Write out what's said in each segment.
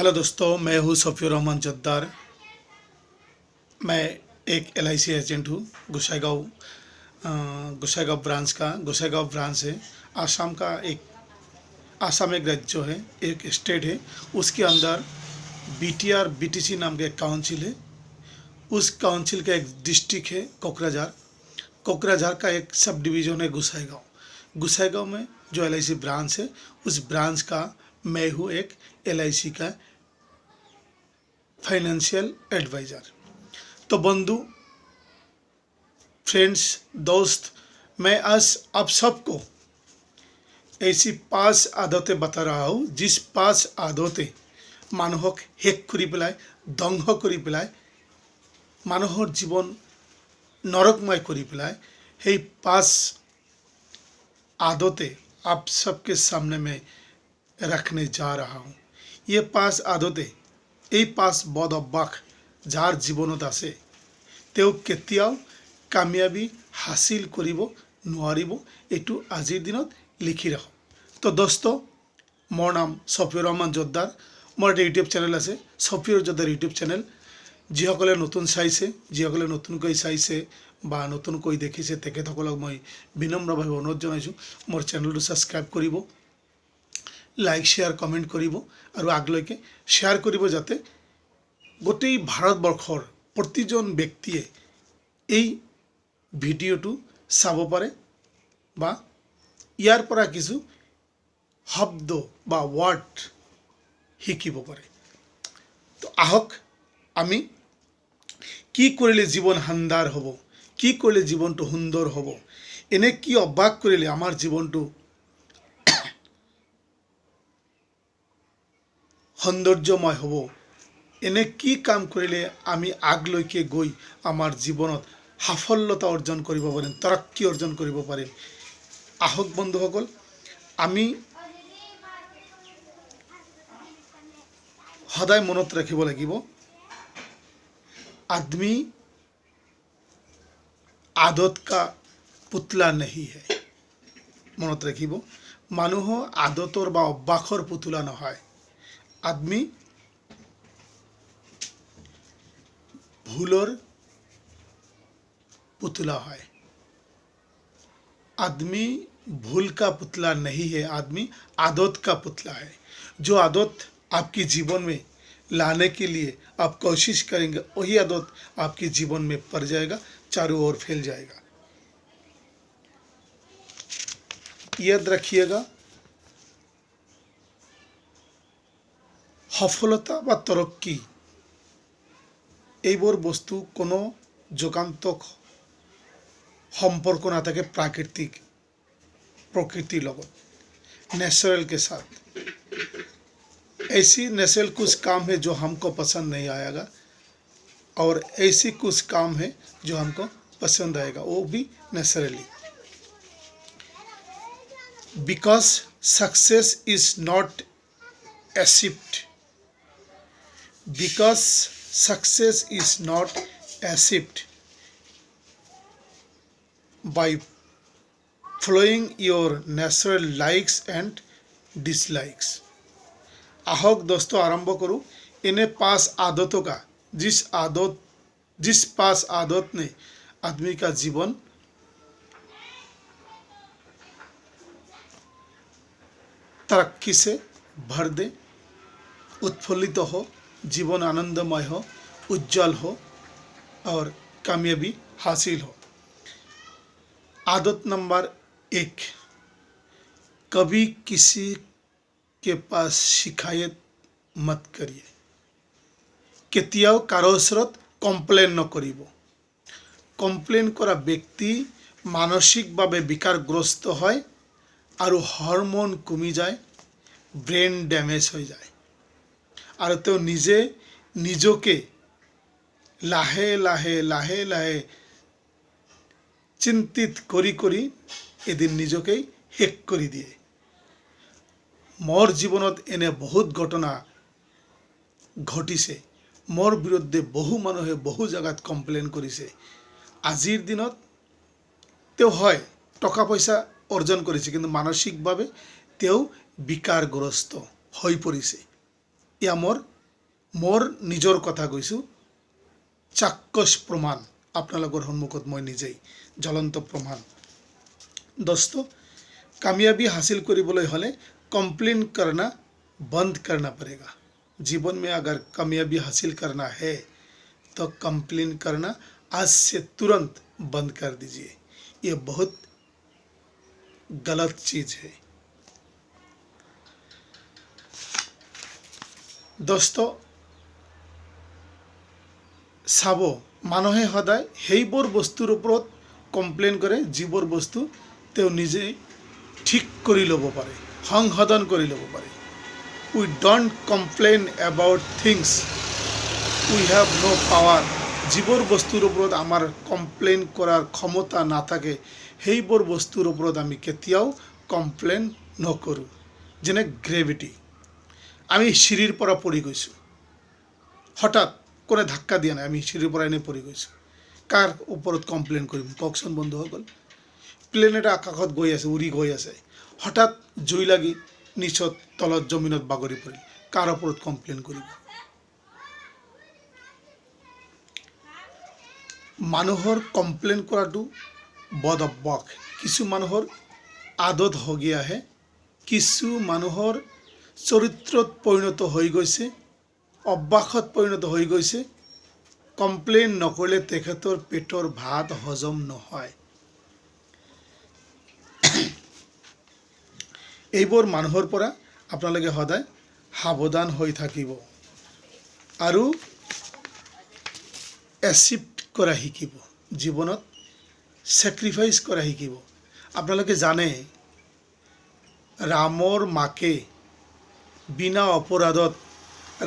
Hello दोस्तों, मैं हूँ सफ़ीर रहमान जद्दार। मैं एक LIC एजेंट हूँ। गोसाईगांव ब्रांच का। गोसाईगांव ब्रांच है आसाम का। आसाम एक राज्य है, एक स्टेट है। उसके अंदर BTR BTC नाम का एक काउंसिल है। उस काउंसिल का एक डिस्ट्रिक्ट है कोकराझार। कोकराझार का एक सब डिवीज़न है गोसाईगांव। गोसाईगांव में जो LIC ब्रांच है, उस ब्रांच का मैं हूँ एक LIC का फाइनेंशियल एडवाइज़र। तो बंधु, फ्रेंड्स, दोस्त, मैं आज आप सबको ऐसी 5 आदतें बता रहा हूँ जिस 5 आदतें মানুহক শেষ কৰি পেলাই, ধ্বংস কৰি পেলাই, মানুহৰ জীৱন নৰকময় কৰি পেলাই। সেই 5 आदतें आप सबके सामने में रखने जा रहा हूँ। ये 5 आदतें, এই 5 বদ অভ্যাস যাৰ জীৱনত আছে তেওঁ কেতিয়াও কামিয়াবি হাসিল কৰিব নোৱাৰিব। এইটো আজিৰ দিনত লিখি ৰাখক। তো দোস্ত, মোৰ নাম সফিউৰ ৰহমান জদ্দাৰ। মোৰ এটা ইউটিউব চেনেল আছে, সফিউৰ জদ্দাৰ ইউটিউব চেনেল। যিসকলে নতুন চাইছে, যিসকলে নতুনকৈ চাইছে বা নতুনকৈ দেখিছে, তেখেতসকলক মই বিনম্ৰভাৱে অনুৰোধ জনাইছোঁ মোৰ চেনেলটো ছাবস্ক্ৰাইব কৰিব, লাইক শ্বেয়াৰ কমেণ্ট কৰিব আৰু আগলৈকে শ্বেয়াৰ কৰিব, যাতে গোটেই ভাৰতবৰ্ষৰ প্ৰতিজন ব্যক্তিয়ে এই ভিডিঅ'টো চাব পাৰে বা ইয়াৰ পৰা কিছু শব্দ বা ৱাৰ্ড শিকিব পাৰে। তো আহক আমি কি কৰিলে জীৱন শানদাৰ হ'ব, কি কৰিলে জীৱনটো সুন্দৰ হ'ব, এনে কি অভ্যাস কৰিলে আমাৰ জীৱনটো সৌন্দৰ্যময় হ'ব, এনে কি কাম কৰিলে আমি আগলৈকে গৈ আমাৰ জীৱনত সাফল্যতা অৰ্জন কৰিব পাৰিম, তৰক্কি অৰ্জন কৰিব পাৰিম। আহক বন্ধুসকল, আমি সদায় মনত ৰাখিব লাগিব, आदमी आदत का पुतला नहीं है। মনত ৰাখিব, মানুহ আদতৰ বা অভ্যাসৰ পুতলা নহয়। आदमी ভুলৰ पुतला है। आदमी भूल का पुतला नहीं है, आदमी आदत का पुतला है। जो आदत आपके जीवन में लाने के लिए आप कोशिश करेंगे, वही आदत आपके जीवन में पड़ जाएगा, चारों ओर फैल जाएगा। याद रखिएगा, सफलता বা तरक्की এইবোৰ বস্তু কোনো যোগান্তক সম্পর্ক না থাকে प्रकृतिर লগত, नेचुरल के साथ। ऐसी नेचुरल कुछ काम है जो हमको पसंद नहीं आएगा, और ऐसी कुछ काम है जो हमको पसंद आएगा, वो भी naturally. Because success is not achieved, because success is not achieved by following your natural likes and dislikes। आहक दोस्तों, आरंभ करूँ इन्हें 5 आदतों का, जिस 5 आदत ने आदमी का जीवन तरक्की से भर दे, उत्फुल्लित हो, जीवन आनंदमय हो, उज्जवल हो और कामयाबी हासिल हो। आदत नंबर 1, कभी किसी के पास शिकायत मत करिए। केতিয়াও কাৰো ওচৰত কমপ্লেইন নকৰিব। কমপ্লেইন কৰা ব্যক্তি মানসিকভাৱে বিকাৰগ্ৰস্ত হয় আৰু হৰমোন কমি যায়, ব্ৰেইন ড্যামেজ হৈ যায়, আৰু তেওঁ নিজকে লাহে লাহে লাহে লাহে চিন্তিত কৰি এদিন নিজকেই শেষ কৰি দিয়ে। মোৰ জীৱনত এনে বহুত ঘটনা ঘটিছে। মোৰ বিৰুদ্ধে বহু মানুহে বহু জায়গাত কমপ্লেইন কৰিছে। আজিৰ দিনত তেওঁ হয় টকা পইচা অৰ্জন কৰিছে, কিন্তু মানসিকভাৱে তেওঁ বিকাৰগ্ৰস্ত হৈ পৰিছে। এয়া মোৰ मोर निजर कथा কৈছোঁ চাক্ষুষ प्रमाण আপোনালোকৰ সন্মুখত মই নিজেই জ্বলন্ত प्रमाण दोस्तों कामयाबी हासिल কৰিবলৈ হলে कंप्लेन करना बंद करना पड़ेगा जीवन में अगर कामयाबी हासिल करना है तो कंप्लेन करना आज से तुरंत बंद कर दीजिए ये बहुत गलत चीज है दोस्तों চাব মানুহে সদায় সেইবোৰ বস্তুৰ ওপৰত কমপ্লেইন কৰে যিবোৰ বস্তু তেওঁ নিজে ঠিক কৰি ল'ব পাৰে সংশোধন কৰি ল'ব পাৰে we don't complain about things we have no power যিবোৰ বস্তুৰ ওপৰত আমাৰ কমপ্লেইন কৰাৰ ক্ষমতা নাথাকে সেইবোৰ বস্তুৰ ওপৰত আমি কেতিয়াও কমপ্লেইন নকৰোঁ যেনে গ্ৰেভিটি আমি সিঁড়িৰ পৰা পৰি গৈছোঁ হঠাৎ কোনে ধাক্কা দিয়া নাই আমি সিঁড়িৰ পৰা এনে পৰি গৈছোঁ কাৰ ওপৰত কমপ্লেইন কৰিম কওকচোন বন্ধুসকল প্লেন এটা আকাশত গৈ আছে উৰি গৈ আছে হঠাৎ জুই লাগি নিচত তলত জমিনত বাগৰি পৰিল কাৰ ওপৰত কমপ্লেইন কৰিব মানুহৰ কমপ্লেইন কৰাটো বদ অভ্যাস কিছু মানুহৰ আদত হৈ গিয়া আহে কিছু মানুহৰ চৰিত্ৰত পৰিণত হৈ গৈছে অভ্যাসত পৰিণত হৈ গৈছে কমপ্লেইন নকৰিলে তেখেতৰ পেটৰ ভাত হজম নহয় এইবোৰ মানুহৰ পৰা আপোনালোকে সদায় সাৱধান হৈ থাকিব আৰু এক্সেপ্ট কৰা শিকিব জীৱনত স্যাক্ৰিফাইস কৰা শিকিব আপোনালোকে জানে ৰামৰ মাকে বিনা অপৰাধত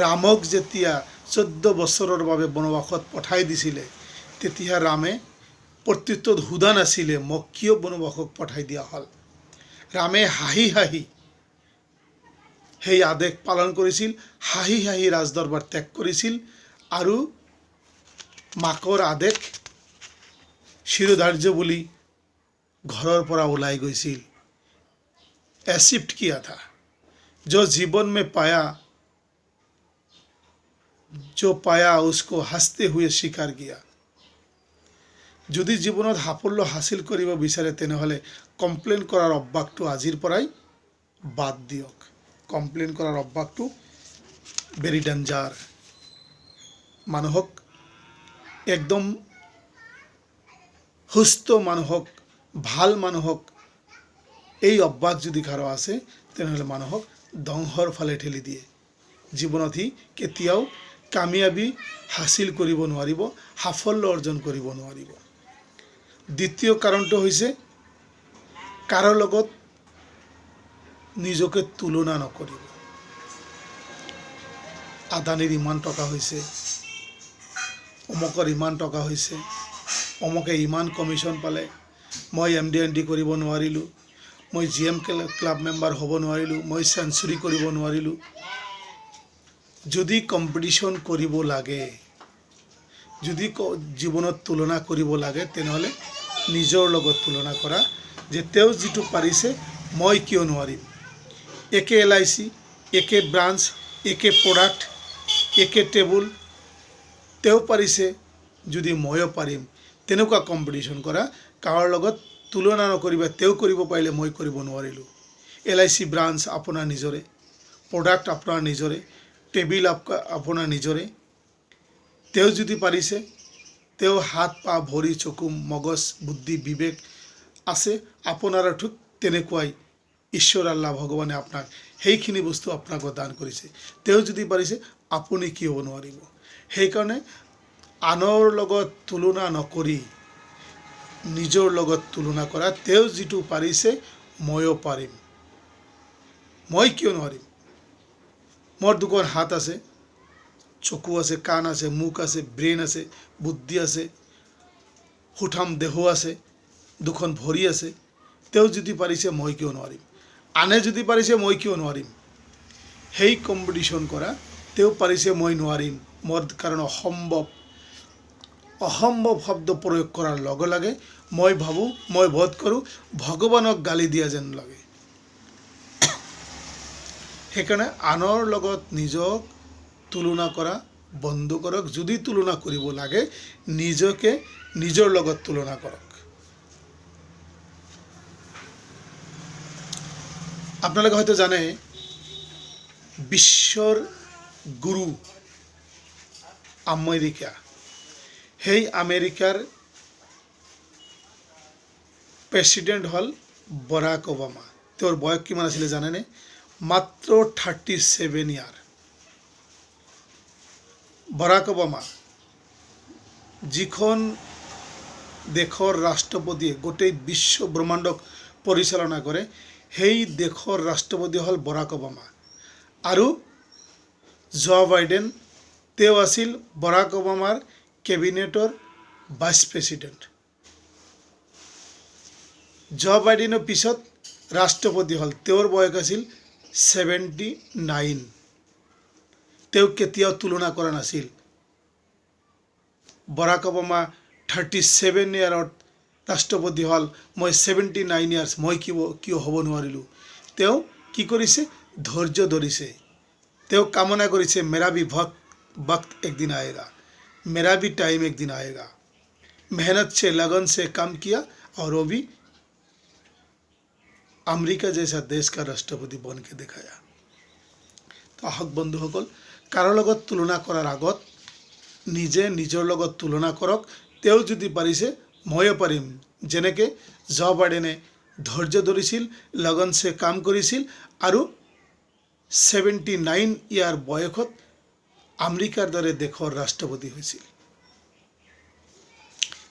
ৰামক যেতিয়া 14 বছৰৰ বাবে বনবাসত পঠাই দিছিলে তেতিয়া ৰামে প্ৰত্যুত্তৰত হুদা নাছিলে মোক কিয় বনবাসক পঠাই দিয়া হল ৰামে হাঁহি হাঁহি সেই আদেশ পালন কৰিছিল হাঁহি হাঁহি ৰাজদৰবাৰ ত্যাগ কৰিছিল আৰু মাকৰ আদেশ শিৰোধাৰ্য বুলি ঘৰৰ পৰা ওলাই গৈছিল एक्सेप्ट किया था जो जीवन में पाया उसको हंसते हुए स्वीकार किया যদি জীৱনত সাফল্য হাসিল কৰিব বিচাৰে তেনেহলে কমপ্লেইন কৰাৰ অভ্যাসটো আজিৰ পৰাই বাদ দিয়ক কমপ্লেইন কৰাৰ অভ্যাসটো ভেৰি ডেঞ্জাৰ মানুহক একদম সুস্থ মানুহক ভাল মানুহক এই অভ্যাস যদি কাৰো আছে তেনেহলে মানুহক ধ্বংসৰ ফালে ঠেলি দিয়ে জীৱনত হি কেতিয়াও কামিয়াবি হাসিল কৰিব নোৱাৰিব সাফল্য অৰ্জন কৰিব নোৱাৰিব দ্বিতীয় কাৰণটো হৈছে কাৰো লগত নিজকে তুলনা নকৰিব আদানিৰ ইমান টকা হৈছে অমুকৰ ইমান টকা হৈছে অমুকে ইমান কমিশন পালে মই এমডি কৰিব নোৱাৰিলোঁ মই জিএম ক্লাব মেম্বাৰ হ'ব নোৱাৰিলোঁ মই সেঞ্চুৰী কৰিব নোৱাৰিলোঁ যদি কম্পিটিশন কৰিব লাগে যদি জীৱনত তুলনা কৰিব লাগে তেনেহলে নিজৰ লগত তুলনা কৰা যে তেওঁ যিটো পাৰিছে মই কিয় নোৱাৰিম একে এলআইসি একে ব্ৰাঞ্চ একে প্ৰডাক্ট একে টেবুল তেওঁ পাৰিছে যদি ময়ো পাৰিম তেনেকুৱা কম্পিটিশন কৰা কাৰো লগত তুলনা নকৰিবা তেওঁ কৰিব পাৰিলে মই কৰিব নোৱাৰিলোঁ এলআইসি ব্ৰাঞ্চ আপোনাৰ নিজৰে প্ৰডাক্ট আপোনাৰ নিজৰে টেবিল আপোনাৰ নিজৰে তেওঁ যদি পাৰিছে তেওঁ হাত পা ভৰি চকু মগজ বুদ্ধি বিবেক আছে আপোনাৰ ঠিক তেনেকুৱাই ঈশ্বৰ আল্লাহ ভগৱানে আপোনাক সেইখিনি বস্তু আপোনাক দান কৰিছে তেওঁ যদি পাৰিছে আপুনি কি হ'ব নোৱাৰিব সেইকাৰণে আনৰ লগত তুলনা নকৰি নিজৰ লগত তুলনা কৰা তেওঁ যিটো পাৰিছে ময়ো পাৰিম মই কিয় নোৱাৰিম মোৰ দুখন হাত আছে চকু আছে কাণ আছে মুখ আছে ব্ৰেইন আছে বুদ্ধি আছে সুঠাম দেহ আছে দুখন ভৰি আছে তেওঁ যদি পাৰিছে মই কিয় নোৱাৰিম আনে যদি পাৰিছে মই কিয় নোৱাৰিম সেই কম্পিটিশন কৰা তেওঁ পাৰিছে মই নোৱাৰিম মোৰ কাৰণ অসম্ভৱ শব্দ প্ৰয়োগ কৰাৰ লগে লগে মই ভাবো মই বোধ কৰো ভগৱানক গালি দিয়া যেন লাগে সেইকাৰণে আনৰ লগত নিজক তুলনা কৰা বন্ধ কৰক। যদি তুলনা কৰিব লাগে নিজকে নিজৰ লগত তুলনা কৰক। আপোনালোকে হয়তো জানে বিশ্বৰ গুৰু আমেৰিকা, সেই আমেৰিকাৰ প্ৰেসিডেন্ট হল বৰাক ওবামা। তেওঁৰ বয়স কিমান আছিল জানেনে? মাত্ৰ 37 ইয়াৰ। বৰাক ওবামা যিখন দেশৰ ৰাষ্ট্ৰপতিয়ে গোটেই বিশ্ব ব্ৰহ্মাণ্ডক পৰিচালনা কৰে সেই দেশৰ ৰাষ্ট্ৰপতি হল বৰাক ওবামা। আৰু জো বাইডেন তেওঁ আছিল বৰাক ওবামাৰ কেবিনেটৰ ভাইস প্ৰেসিডেন্ট। জো বাইডেনৰ পিছত ৰাষ্ট্ৰপতি হল, তেওঁৰ বয়স আছিল 79। তেওঁ কেতিয়াও তুলনা কৰা নাছিল বৰাক ওবামা 37 ইয়াৰত ৰাষ্ট্ৰপতি হল, মই 79 ইয়াৰ্ছ, মই কিয় হ'ব নোৱাৰিলো। তেওঁ কি কৰিছে? ধৈৰ্য ধৰিছে। তেওঁ কামনা কৰিছে মেৰা ভি वक्त एक दिन आएगा, मेरा भी टाइम एक दिन आएगा। मेहनत से लगन से काम किया और वो भी अमेरिका जैसा देश का राष्ट्रपति बन के दिखाया। तो आहक बंधुসকল, কাৰো লগত তুলনা কৰাৰ আগত নিজে নিজৰ লগত তুলনা কৰক। তেওঁ যদি পাৰিছে ময়ো পাৰিম। যেনেকৈ জো বাইডেনে ধৈৰ্য ধৰিছিল, লগনছে কাম কৰিছিল আৰু 79 ইয়াৰ বয়সত আমেৰিকাৰ দৰে দেশৰ ৰাষ্ট্ৰপতি হৈছিল।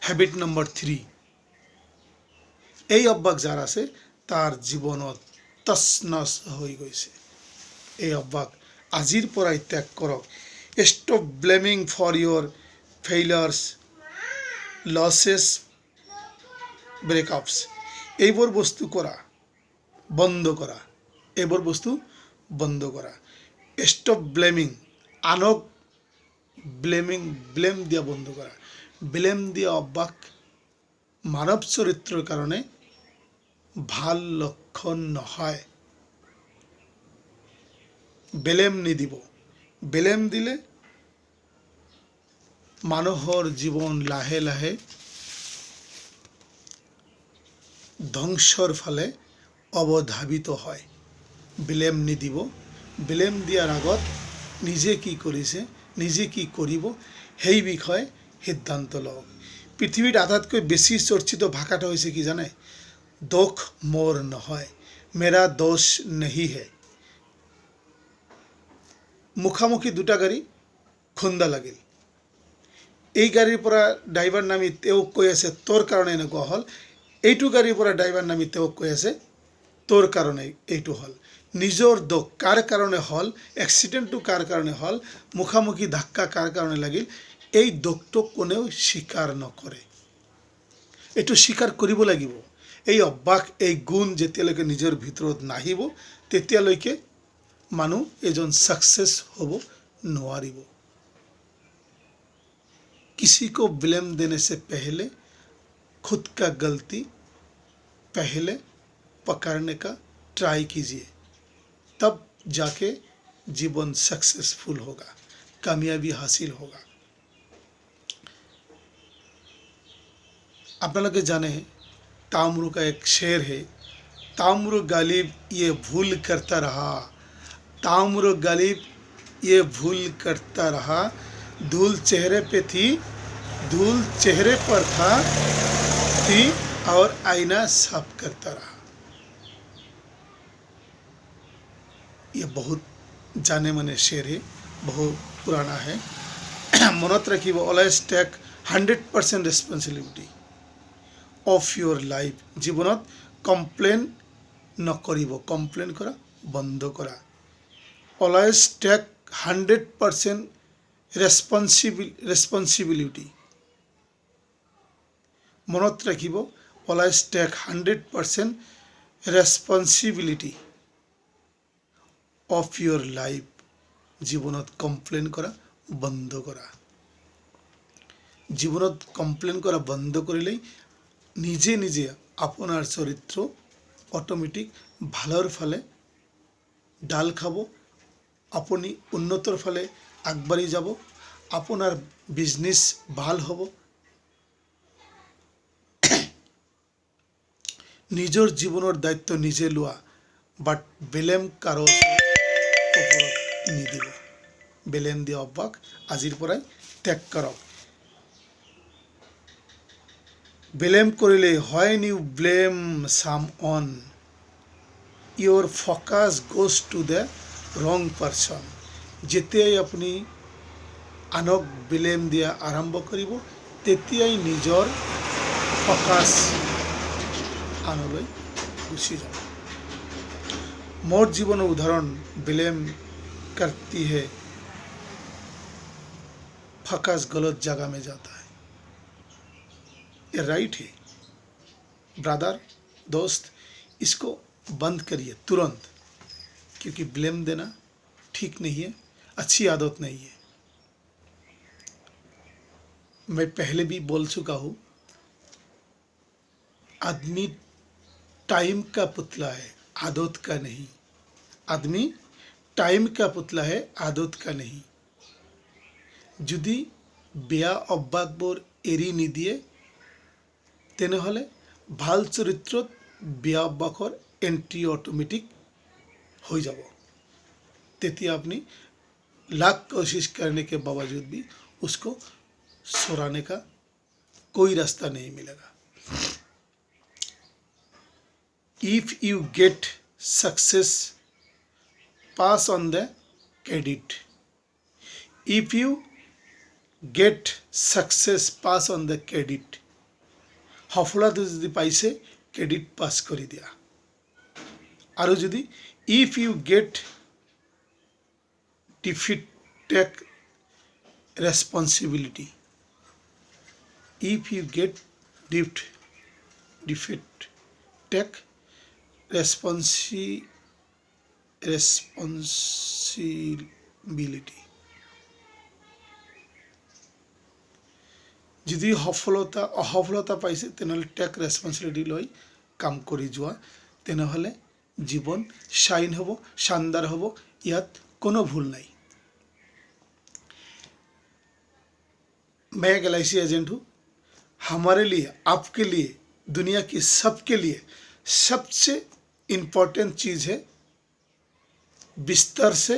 হেবিট নম্বৰ 3, এই অভ্যাস যাৰ আছে তাৰ জীৱনত তছনছ হৈ গৈছে। এই অভ্যাস আজিৰ পৰাই ত্যাগ কৰক। Stop blaming for your failures, losses, breakups. এইবোৰ বস্তু কৰা বন্ধ কৰা। এইবোৰ বস্তু বন্ধ কৰা। ষ্টপ ব্লেমিং, আনক ব্লেম দিয়া বন্ধ কৰা। ব্লেম দিয়া অভ্যাস মানৱ চৰিত্ৰৰ কাৰণে ভাল লক্ষণ নহয়। ব্লেম নিদিব। ব্লেম দিলে মানুহৰ জীৱন লাহে লাহে ধ্বংসৰ ফালে অৱধাৱিত হয়। ব্লেম নিদিব। ব্লেম দিয়াৰ আগত নিজে কি কৰিছে, নিজে কি কৰিব সেই বিষয়ে সিদ্ধান্ত লওক। পৃথিৱীত আটাইতকৈ বেছি চৰ্চিত ভাষাটো হৈছে কি জানে? দোষ মোৰ নহয়, মেৰা দোষ নেহি হে। মুখামুখি দুটা গাড়ী খুন্দা লাগিল। এই গাড়ীৰ পৰা ড্ৰাইভাৰ নামি তেওঁক কৈ আছে তোৰ কাৰণে এনেকুৱা হ'ল। এইটো গাড়ীৰ পৰা ড্ৰাইভাৰ নামি তেওঁক কৈ আছে তোৰ কাৰণে এইটো হ'ল। নিজৰ দোষ কাৰ কাৰণে হ'ল, এক্সিডেণ্টটো কাৰ কাৰণে হ'ল, মুখামুখি ধাক্কা কাৰ কাৰণে লাগিল, এই দোষটো কোনেও স্বীকাৰ নকৰে। এইটো স্বীকাৰ কৰিব লাগিব। এই অভ্যাস, এই গুণ যেতিয়ালৈকে নিজৰ ভিতৰত নাহিব তেতিয়ালৈকে মানুহ এজন সাকসেস হ'ব নোৱাৰিব। किसी को ब्लेम देने से पहले खुद का गलती पहले पकड़ने का ट्राई कीजिए, तब जाके जीवन सक्सेसफुल होगा, कामयाबी हासिल होगा। আপনারা জানে ताम्र का एक शेर है, ताम्र गालिब ये भूल करता रहा, ताम्र गालिब ये भूल करता रहा, धूल चेहरे पे थी, धूल चेहरे पर थी और आईना साफ करता रहा। ये बहुत जाने माने शेर है, बहुत पुराना है। मनत रखिब, always take 100% responsibility of your life। জীৱনত কমপ্লেইন নকৰিব, কমপ্লেইন কৰা বন্ধ কৰা। always take 100% responsibility। মনত ৰাখিব, always take 100% responsibility of your life। জীৱনত কমপ্লেইন কৰা বন্ধ কৰা। জীৱনত কমপ্লেইন কৰা বন্ধ কৰিলেই নিজে নিজে আপোনাৰ চৰিত্ৰ অটোমেটিক ভালৰ ফালে ডাল খাব। আপুনি উন্নতৰ ফালে আগবাঢ়ি যাব, আপোনাৰ বিজনেছ ভাল হ'ব, নিজৰ জীৱনৰ দায়িত্ব নিজে লোৱা, বাট বেলেম কাৰো ওপৰত নিদিব। বেলেম দিয়া অভ্যাস আজিৰ পৰাই ত্যাগ কৰক। ব্লেম কৰিলে when you blame someone, your focus goes to the wrong person. যেতিয়াই আপুনি আনক ব্লেম দিয়া আৰম্ভ কৰিব, তেতিয়াই নিজৰ ফকাছ আনলৈ গুচি যাব। মোৰ জীৱনৰ উদাহৰণ ব্লেম करती है, फकास गलत जगह में जाता है। ये राइट है ब्रदर, दोस्त, इसको बंद करिए तुरंत, क्योंकि ब्लेम देना ठीक नहीं है, अच्छी आदत नहीं है। मैं पहले भी बोल चुका हूँ, आदमी टाइम का पुतला है, आदत का नहीं। आदमी टाइम का पुतला है, आदत का नहीं। যদি বেয়া অভ্যাসবোৰ এৰি নিদিয়ে, তেনেহ'লে ভাল চৰিত্ৰত বেয়া অভ্যাসৰ এন্ট্ৰি অটোমেটিক হৈ যাব। তেতিয়া আপনি लाख कोशिश करने के बावजूद भी उसको सुधारने का कोई रास्ता नहीं मिलेगा। If you get success, pass on the credit. If you get success, pass on the credit. সফলতা যদি পাইছে, ক্রেডিট পাস করে দিয়া। আর যদি if you get defeat, take responsibility. If you get defeat, take responsibility. যদি অসফলতা পাইছে, তেনেহ'লে টেক ৰেছপনচিবিলিটি লৈ কাম কৰি যোৱা, তেনেহ'লে জীৱন শাইন হ'ব, শানদাৰ হ'ব, ইয়াত কোনো ভুল নাই। मैं एक LIC एजेंट हूँ। हमारे लिए, आपके लिए, दुनिया की सबके लिए सबसे इम्पोर्टेंट चीज़ है बिस्तर से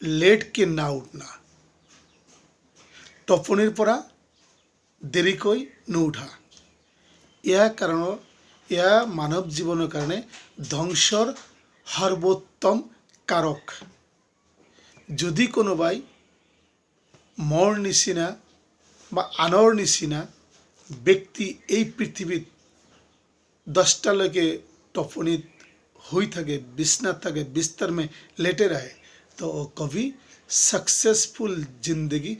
लेट के ना उठना, टोपनिर পৰা দেৰিকৈ নুঠা। এয়া মানৱ জীৱনৰ কাৰণে ধ্বংসৰ সৰ্বোত্তম কাৰক। যদি কোনোবাই মোৰ নিচিনা বা আনৰ নিচিনা ব্যক্তি এই পৃথিৱীত 10টালৈকে টোপনিত हुई থাকে, बिस्तर থাকে, बिस्तर में लेटे रहे, तो कभी सक्सेसफुल जिंदगी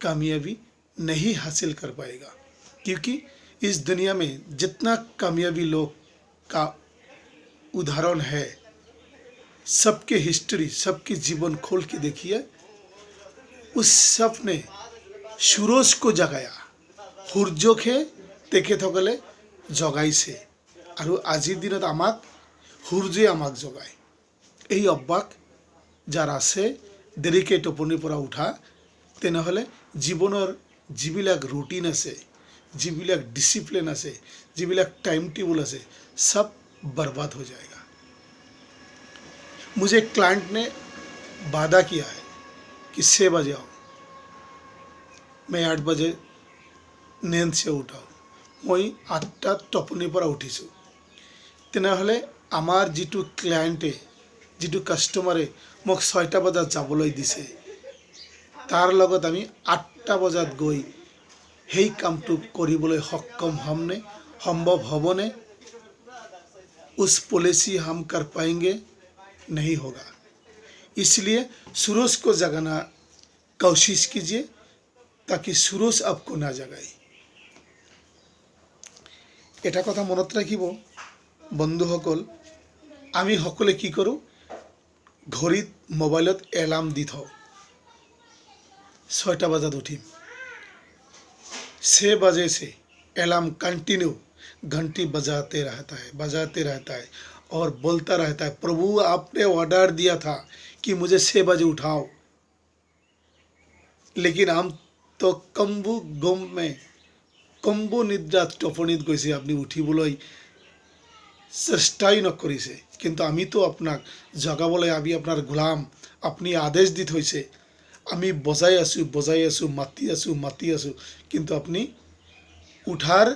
कामयाबी नहीं हासिल कर पाएगा। क्योंकि इस दुनिया में जितना कामयाबी लोग का उदाहरण है, सबके हिस्ट्री, सबके जीवन खोल के देखिए, उस सब ने सूरज को जगाया, সূৰ্যকে তেখেতসকলে জগাইছে, আৰু আজিৰ দিনত আমাক সূৰ্যই আমাক জগায়। এই অভ্যাস যাৰ আছে, দেৰিকৈ টোপনিৰ পৰা উঠা, তেনেহ'লে জীৱনৰ যিবিলাক ৰুটিন আছে, যিবিলাক ডিসিপ্লিন আছে, যিবিলাক टाइम टेबल আছে, सब बर्बाद हो जाएगा। मुझे क्लाइंट ने वादा किया है कि 6 बजे आओ, मैं 8 बजे नींद से उठाओ, मैं 8টা টোপনিৰ পৰা উঠিছোঁ। তেনেহ'লে আমাৰ যিটো ক্লায়েণ্টে, যিটো কাষ্টমাৰে মোক 6টা বজাত যাবলৈ দিছে, তাৰ লগত আমি 8টা বজাত গৈ সেই কামটো কৰিবলৈ সক্ষম হ'মনে, সম্ভৱ হ'বনে? उस पॉलिसी हम कर पाएंगे? नहीं होगा। इसलिए सूरज को जगाना कोशिश कीजिए, ताकि सूरज आपको ना जगाए। এটা কথা মনত ৰাখিব বন্ধুসকল, আমি সকলে কি কৰোঁ, ঘড়ীত মোবাইলত এলাৰ্ম দি থওঁ, 6টা বজাত উঠিম। 6 बजे से अलार्म कंटिन्यू घंटी बजाते रहता है और बोलता रहता है, प्रभु आपने ऑर्डर दिया था कि मुझे 6 बजे उठाओ। लेकिन हम तो कम्बु गम में कम्बु निद्रा टपनित গৈছে আপনি উঠিবলৈ চেষ্টাই নকৰিছে কিন্তু আমি তো আপোনাক জগাবলৈ আমি আপোনাৰ গোলাম আপুনি আদেশ দি থৈছে আমি বজাই আছো মাতি আছো কিন্তু আপনি উঠাৰ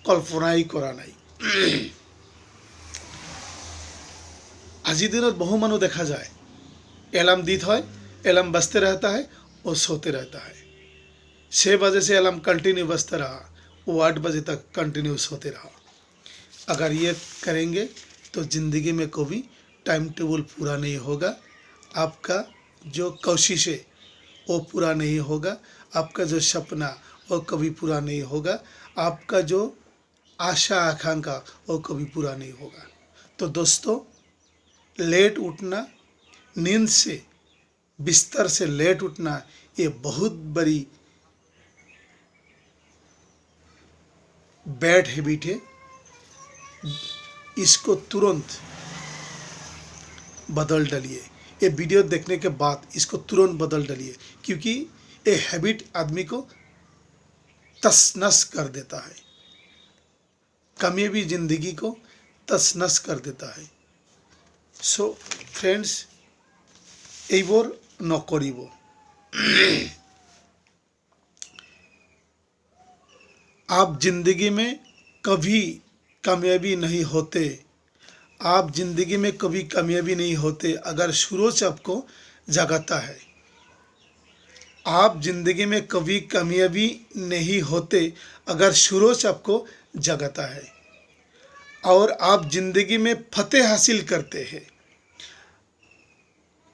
কল্পনাই কৰা নাই আজিৰ দিনত বহু মানুহ দেখা যায় अलार्म दी थोय अलार्म बजते रहता है और सोते रहता है 6 बजे से अलार्म कंटिन्यू बजता रहा वो 8 बजे तक कंटिन्यू सोते रहा अगर ये करेंगे तो ज़िंदगी में कभी टाइम टेबल पूरा नहीं होगा आपका जो कोशिश है वो पूरा नहीं होगा आपका जो सपना वो कभी पूरा नहीं होगा आपका जो आशा आकांक्षा वो कभी पूरा नहीं होगा तो दोस्तों लेट उठना नींद से बिस्तर से लेट उठना ये बहुत बड़ी बैड हैबिट है इसको तुरंत बदल डालिए ये वीडियो देखने के बाद इसको तुरंत बदल डालिए क्योंकि ये हैबिट आदमी को तस नस कर देता है कामयाबी जिंदगी को तस नस कर देता है सो फ्रेंड्स এইবোৰ নকৰিব आप जिंदगी में कभी कामयाबी नहीं होते आप जिंदगी में कभी कामयाबी नहीं होते अगर सूरज आपको जगाता है आप जिंदगी में कभी कामयाबी नहीं होते अगर सूरज आपको जगाता है और आप जिंदगी में फतेह हासिल करते हैं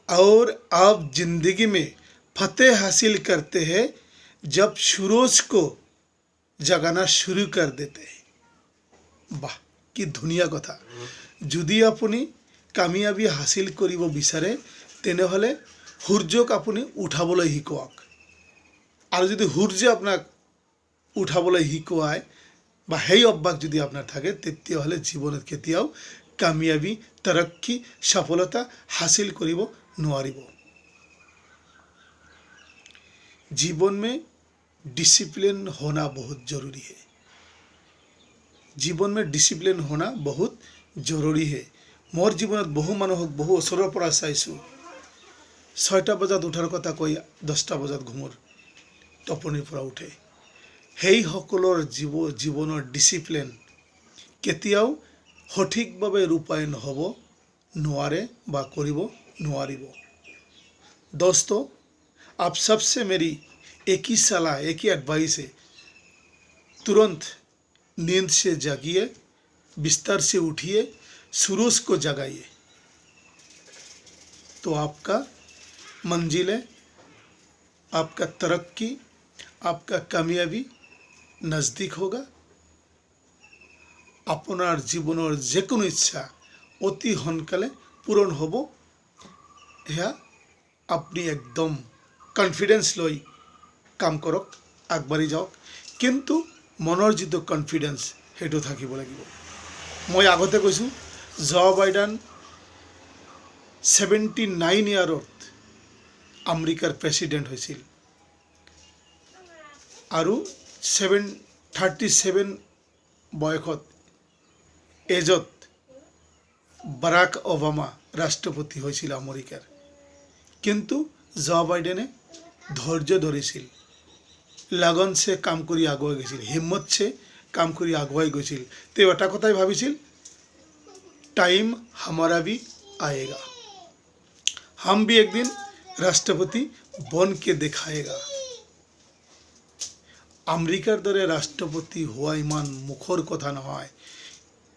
और आप जिंदगी में फतेह हासिल करते हैं जब सूरज को जगाना शुरू कर देते हैं वाह कि धुनिया कथा যদি আপুনি কামিয়াবি হাসিল কৰিব বিচাৰে তেনেহলে সূৰ্যক আপুনি উঠাবলৈ শিকক আৰু যদি সূৰ্য আপোনাক উঠাবলৈ শিকায় বা সেই অভ্যাস যদি আপোনাৰ থাকে তেতিয়াহলে জীৱনত কেতিয়াও কামিয়াবি तरक्की सफलता हासिल কৰিব নোৱাৰিব जीवन में डिसिप्लिन होना बहुत जरूरी है जीवन में डिसिप्लिन होना बहुत जरूरी है मोर जीवन बहु मानुहक बहु ओसৰৰ পৰা চাইছো 6টা বজাত উঠাৰ কথা কৈ 10টা বজাত ঘুমৰ টোপনিৰ পৰা উঠে সেই সকলৰ জীৱনৰ ডিসিপ্লিন কেতিয়াও সঠিকভাৱে ৰূপায়ণ হ'ব নোৱাৰে বা কৰিব নোৱাৰিব दोस्तों आप सबसे मेरी एक ही सलाह एक ही एडवाइस है तुरंत नींद से जागिए बिस्तर से उठिए सूरज को जगाइए तो आपका मंजिल आपका तरक्की आपका कामयाबी नज़दीक होगा अपनार जीवनर जेकोनो इच्छा अति सोनकाले पूरण हब या अपनी एकदम कन्फिडेंस लई काम करक आगबाढ़ी जाओक किन्तु मनर जी कन्फिडेंस हेतु थाकिब लागिब मैं आगते कैसो जो बाइडेन 79 इयारत आमेरिकार प्रेसिडेंट होइसिल आरु 37 बयसत एजत बाराक ओबामा राष्ट्रपति होइसिल आमेरिकार किन्तु जो बाइडेने धैर्य धरिছিল लगन से काम करी आगुवाई গৈছিল हिम्मत से काम करी आगुवाई গৈছিল तो এটা কথাই ভাবিছিল टाइम हमारा भी आएगा हम भी एक दिन राष्ट्रपति बन के दिखाएगा আমেৰিকাৰ দৰে राष्ट्रपति हुआ इमान मुखर कथा নহয়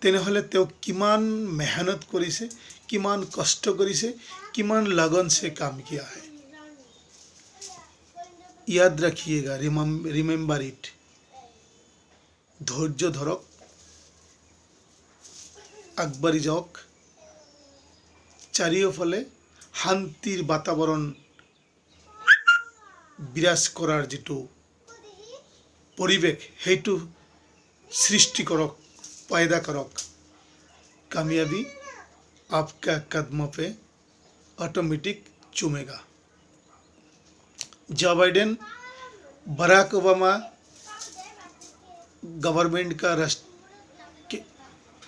তেনেহলে তেওঁ কিমান मेहनत কৰিছে किमान कष्ट करिसे किमान लगन से काम किया है याद रखिएगा रिमेम्बर इट धैर्य धरक आगबाढ़ी जाओक चारियोफाले शांतिर वातावरण बिराज करार जिटु परिवेश हेतु सृष्टि करक पैदा करक कामयाबी आपका कदमों पे ऑटोमेटिक चूमेगा। Joe Biden Barack Obama government का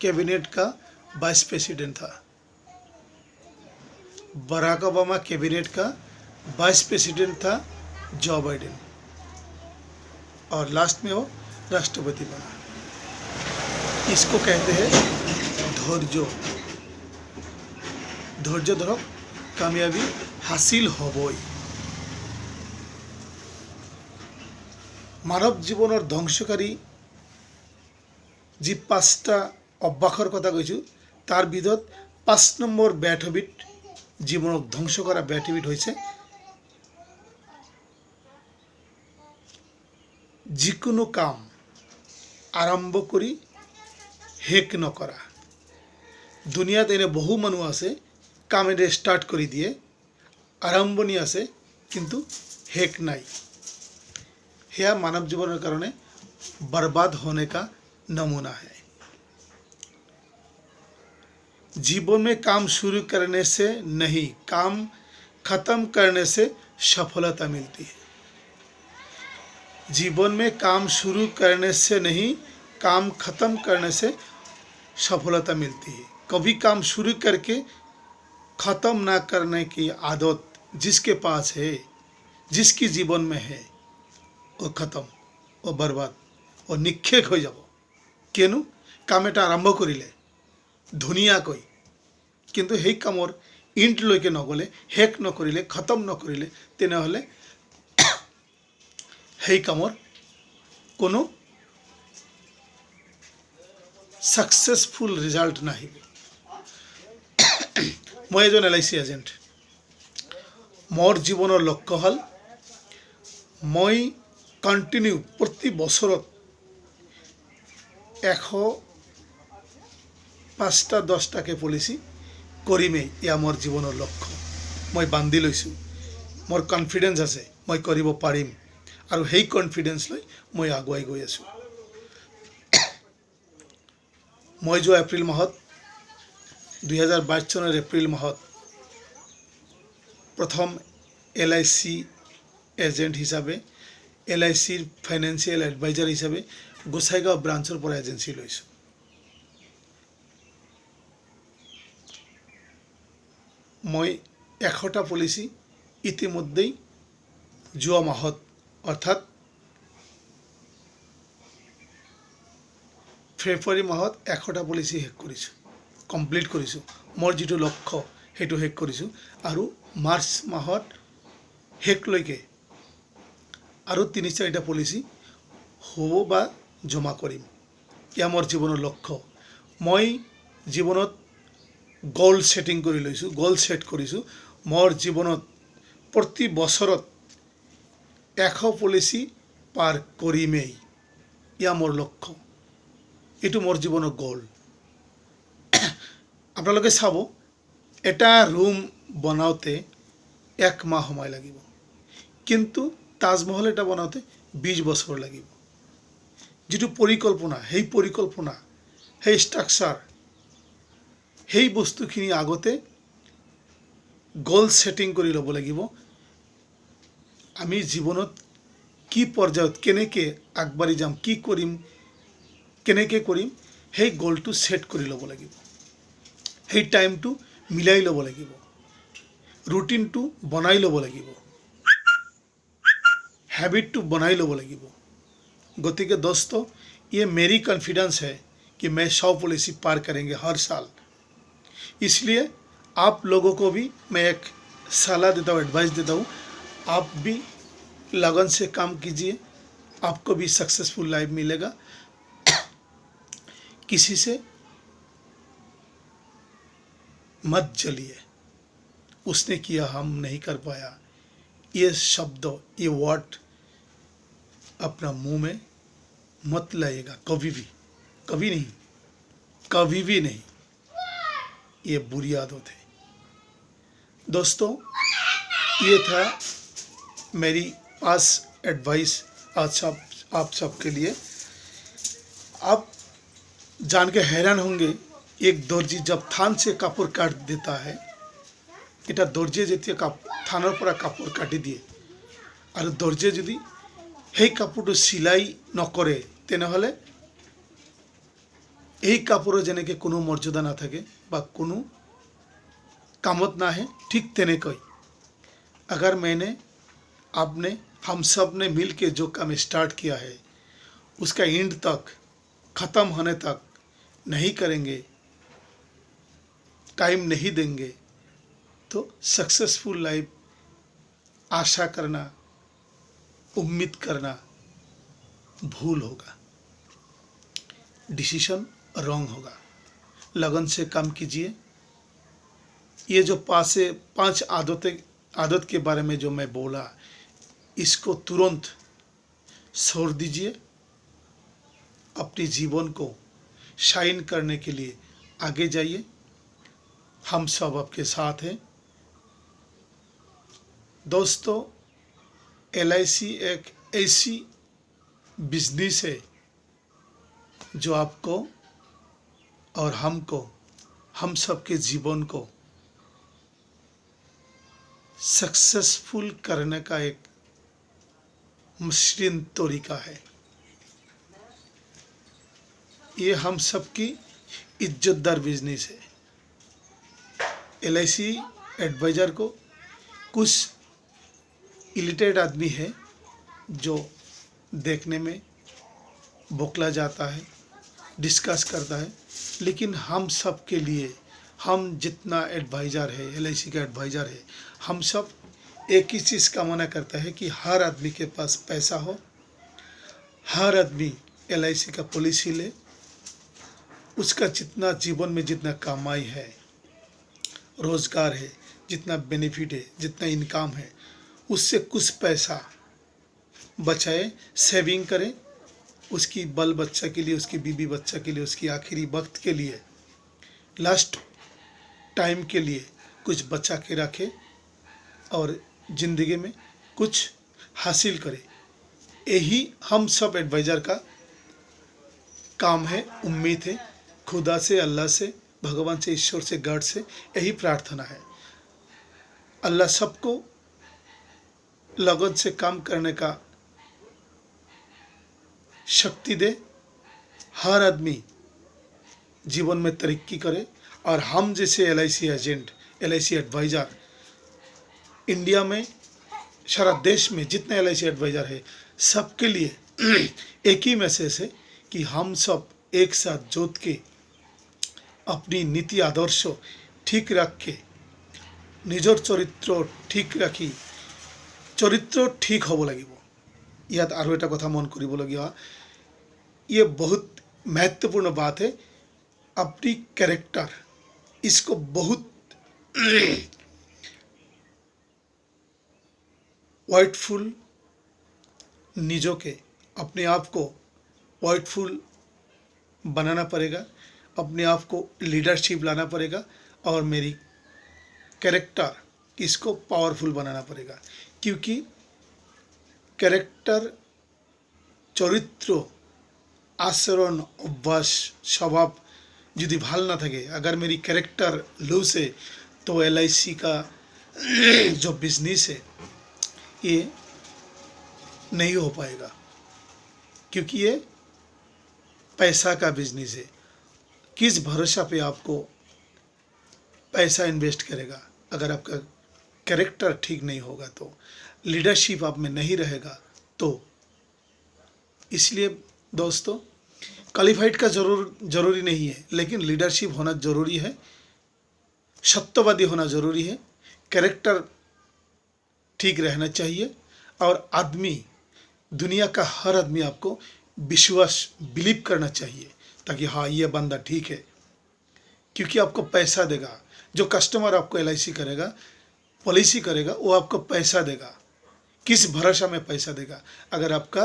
कैबिनेट का वाइस प्रेसिडेंट था। बराक ओबामा कैबिनेट का वाइस प्रेसिडेंट था जो बाइडेन, और लास्ट में वो राष्ट्रपति बना। इसको कहते हैं धैर्य। धैर्य धरो, कामयाबी हासिल हबई। मानव जीवन ध्वंसकारी जी 5टा अभ्यासर कथा कैছো तार भितरत 5 নম্বৰ बैड हैबिट जीवन ध्वंस करा बैड हैबिट होइছে जिकोनो काम आरम्भ करी हेक नकरा। दुनियात एने बहु मानुह आछे काम एने स्टार्ट करी दिए आरम्भनी आछे किन्तु हेक नाई। यह मानव जीवन कारणे बर्बाद होने का नमूना है। जीवन में काम शुरू करने से नहीं, काम खत्म करने से सफलता मिलती है। जीवन में काम शुरू करने से नहीं, काम खत्म करने से सफलता मिलती है। कभी काम शुरू करके खत्म ना करने की आदत जिसके पास है, जिसकी जीवन में है, वो खत्म, वो बर्बाद, वो निक्षेप हो जाब। केनु काम एटा आरम्भ करिले धुनिया कई किन्तु हेई कामर इंट लैके नगले, हेक नकरिले, खत्म नकरिले तेनेहले हेई कामर कोनो सक्सेसफुल रिजाल्ट नाहिब। मैं एजन LIC एजेंट। मोर जीवनर लक्ष्य हल मैं कन्टिन्यू प्रति बछरत 105टा 10टाके पलिसि करिमेই। या मोर जीवनर लक्ष्य मैं बांधि लैছোঁ। मोर कन्फिडेन्स आछे मैं करिब पारिम और हेई कन्फिडेन्स लै मैं आगुवाई गई आছোঁ। मैं जो एप्रिल माहत 2022 सनर एप्रिल माहत प्रथम LIC एजेंट हिसाबे LIC फाइनेंशियल एडभाइजार हिसाबे गोसाईगाँव ब्रांचर पर एजेंसी लैছোঁ। मैं 100टा पलिसि इतिमध्येই जोआ माहत अर्थात फेब्रुआरी माहत 100टा पलिसि हेक करिছোঁ, कमप्लीट करिছোঁ। मोर जिटु लक्ष्य हेतु हेक करिছোঁ और मार्च माहत हेक लैके और 3-4टा पलिसि हब बा जमा करिम। या मोर जीवनर लक्ष्य। मैं जीवनत गोल सेटिंग करि लैছোঁ, गोल सेट करिছোঁ। मोर जीवनत प्रति बछरत 100 पलिसि पार करिमेই। या मोर लक्ष्य, एटु मोर जीवनर गोल। आपनालोके चाब एटा रूम बनाते 1 माह समय लागिब, किन्तु ताजमहल एटा बनाते 20 बछर लागिब। जिटु परिकल्पना, हेई परिकल्पना, हेई स्ट्राक्चार, हेई बस्तुखिनि आगते गोल सेटिंग करि लब लागिब। आमी जीवनत कि पर्यायत केनेके आगबारि जाम, कि करिम, केनेके करिम, हेई गोलटु सेट करि लब लागिब। हेई टाइमटु मिलाई लब लागिब, रुटिनटु बनाई लब लागिब, हैबिटटु बनाई लब लागिब। गतिके दोस्तों, ये मेरी कॉन्फिडेंस है कि मैं 100 पलिसि पार करेंगे हर साल। इसलिए आप लोगों को भी मैं एक सलाह देता हूँ, एडवाइस देता हूँ, आप भी लगन से काम कीजिए, आपको भी सक्सेसफुल लाइफ मिलेगा। किसी से मत जलिए, उसने किया हम नहीं कर पाया, ये शब्द, ये वर्ड अपना मुंह में मत लाइएगा कभी भी, कभी नहीं, कभी भी नहीं। ये बुरी आदत है। दोस्तों, ये था मेरी पास एडवाइस आज आप सबके लिए। आप जान के हैरान होंगे, एक दर्जी जब थान से कापड़ काट देता है, এটা দর্জি যেতে থানার পর কাপড় কাটি দিয়ে और दर्जे यदि সেই কাপোৰটো চিলাই নকৰে তেনেহ'লে এই কাপোৰৰ যেনেকৈ কোনো মৰ্যাদা নাথাকে বা কোনো कामत ना है, ठीक তেনেকৈ अगर मैंने आपने हम सब ने मिल के जो काम स्टार्ट किया है उसका एंड तक ख़त्म होने तक नहीं करेंगे, टाइम नहीं देंगे तो सक्सेसफुल लाइफ आशा करना, उम्मीद करना भूल होगा, डिसीजन रॉन्ग होगा। लगन से काम कीजिए। ये जो पांच आदत के बारे में जो मैं बोला, इसको तुरंत छोड़ दीजिए। अपने जीवन को शाइन करने के लिए आगे जाइए। हम सब आपके साथ हैं। दोस्तों, LIC एक ऐसी बिजनेस है जो आपको और हमको, हम सबके जीवन को सक्सेसफुल करने का एक मशीन तरीका है। ये हम सबकी इज्जतदार बिजनेस है। LIC एडवाइज़र को कुछ इलिटेड आदमी है जो देखने में बौखला जाता है, डिस्कस करता है, लेकिन हम सब के लिए, हम जितना एडवाइज़र है, LIC का एडवाइज़र है, हम सब एक ही चीज़ कामना करता है कि हर आदमी के पास पैसा हो, हर आदमी LIC का पॉलिसी ले, उसका जितना जीवन में जितना कमाई है, रोज़गार है, जितना बेनिफिट है, जितना इनकम है, उससे कुछ पैसा बचाए, सेविंग करें, उसकी बाल बच्चा के लिए, उसकी बीवी बच्चा के लिए, उसकी आखिरी वक्त के लिए, लास्ट टाइम के लिए कुछ बचा के रखे और ज़िंदगी में कुछ हासिल करे। यही हम सब एडवाइज़र का काम है, उम्मीद है। खुदा से, अल्लाह से, भगवान से, ईश्वर से, गॉड से यही प्रार्थना है। अल्लाह सबको लगन से काम करने का शक्ति दे, हर आदमी जीवन में तरक्की करे और हम जैसे LIC agent, LIC advisor India में, सारा देश में जितने LIC एडवाइज़र है, सबके लिए एक ही मैसेज है कि हम सब एक साथ जोत के अपनी नीति आदर्श ठीक रख के निजर चरित्र ठीक राखी, चरित्र ठीक हब लागिब। ইয়াত আৰু এটা কথা মন কৰিবলগীয়া, ये बहुत महत्वपूर्ण बात है। अपनी कैरेक्टर, इसको बहुत वाइटफुल निजों के, अपने आप को वाइटफुल बनाना पड़ेगा, अपने आप को लीडरशिप लाना पड़ेगा और मेरी कैरेक्टर इसको पावरफुल बनाना पड़ेगा। क्योंकि कैरेक्टर, चरित्र, आचरण, अभ्यास, स्वभाव यदि भाल ना थके, अगर मेरी कैरेक्टर लूज है तो LIC का जो बिजनेस है ये नहीं हो पाएगा। क्योंकि ये पैसा का बिजनेस है। किस भरोसा पे आपको पैसा इन्वेस्ट करेगा? अगर आपका कैरेक्टर ठीक नहीं होगा तो, लीडरशिप आप में नहीं रहेगा तो। इसलिए दोस्तों, क्वालिफाइड का ज़रूरी नहीं है, लेकिन लीडरशिप होना ज़रूरी है, सत्यवादी होना ज़रूरी है, कैरेक्टर ठीक रहना चाहिए और आदमी, दुनिया का हर आदमी आपको विश्वास, बिलीव करना चाहिए, ताकि हाँ ये बंदा ठीक है। क्योंकि आपको पैसा देगा, जो कस्टमर आपको LIC करेगा, पॉलिसी करेगा, वो आपको पैसा देगा। किस भरोसा में पैसा देगा? अगर आपका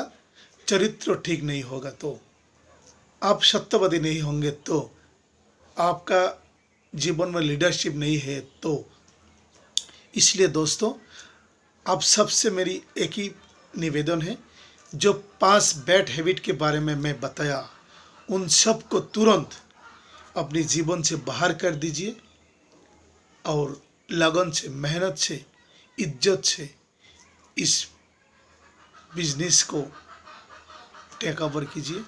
चरित्र ठीक नहीं होगा तो, आप सत्यवादी नहीं होंगे तो, आपका जीवन में लीडरशिप नहीं है तो। इसलिए दोस्तों, आप सबसे मेरी एक ही निवेदन है, जो 5 बैड हैबिट के बारे में मैं बताया, उन सब को तुरंत अपने जीवन से बाहर कर दीजिए और लगन से, मेहनत से, इज्जत से इस बिजनेस को टेक ओवर कीजिए,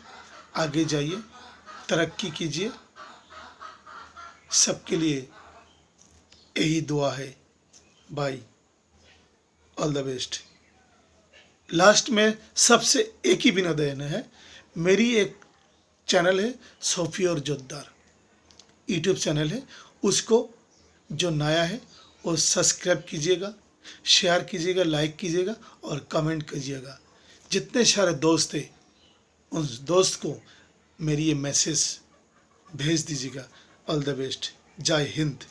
आगे जाइए, तरक्की कीजिए। सबके लिए यही दुआ है भाई। All the best. लास्ट में सबसे एक ही विनोदन है, मेरी एक चैनल है सोफी और जोरदार, यूट्यूब चैनल है, उसको जो नया है वो सब्सक्राइब कीजिएगा, शेयर कीजिएगा, लाइक कीजिएगा और कमेंट कीजिएगा। जितने सारे दोस्त हैं उन दोस्त को मेरी ये मैसेज भेज दीजिएगा। All the best. जय हिंद।